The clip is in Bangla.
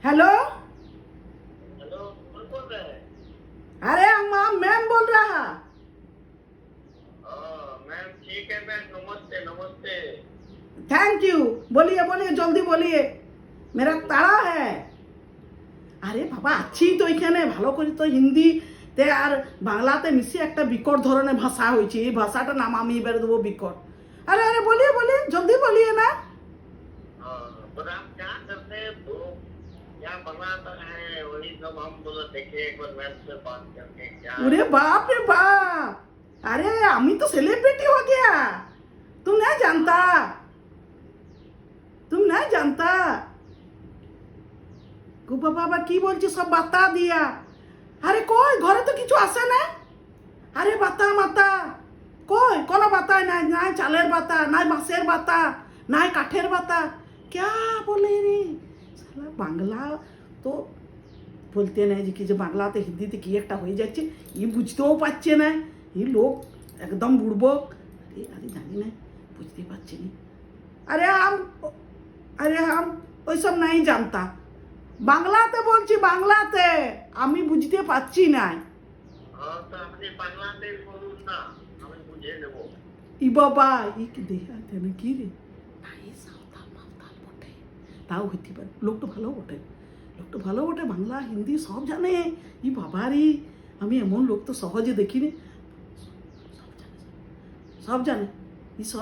हेलो। हेलो, कौन बोल रहे हैं? अरे मैम बोल रहा। मैम ठीक है मैम, नमस्ते नमस्ते। Thank you. बोलिए बोलिए, जल्दी बोलिए, मेरा ताड़ा है। আরে বাবা আছি তো এখানে, ভালো করে তো হিন্দিতে আর বাংলাতে মিশিয়ে একটা বিকট ধরনের ভাষা হয়েছে। এই ভাষাটার নাম আমি এবার দেবো বিকট। আরে আরে বলিए বলিए, जल्दी बोलिए ना। पर आप क्या करते हैं तो क्या बनाता है, वही सब हम बोला देखे एक बार मैम से बात करके क्या। अरे बाप रे बाप, अरे আমি তো सेलिब्रिटी हो गया। तुम नहीं जानता, तुम नहीं जानता। গো বাবা কি বলছি সব বাতা দিয়া। আরে কই ঘরে তো কিছু আসে না। আরে বাতা মাতা কই, কোনো বাতা নাই, নাই চালের বাতা, নাই বাঁশের বাতা, নাই কাঠের বাতা। क्या बोले रे শালা, বাংলা তো বলতে নাই যে কি, যে বাংলাতে হিন্দিতে কি একটা হয়ে যাচ্ছে, ই বুঝতেও পারছে না। এই লোক একদম বুড়বক। আরে আরে জানি না, বুঝতে পারছি না। আরে हम ওইসব নাই জানতা। বাংলাতে বলছি, বাংলাতে আমি বুঝতে পারছি না। তো আপনি বাংলাতে বলুন না, আমি বুঝে নেব। ই বাবা ই কি দেখাতে না কি রে, তাই সাঁওতাল মাওতাল বটে, তাও হইতে পারে। লোকটা ভালো বটে, লোকটা ভালো বটে, বাংলা হিন্দি সব জানে। ই বাবা রে, আমি এমন লোক তো সহজে দেখিনি। সব জানে, সব জানে, ই সব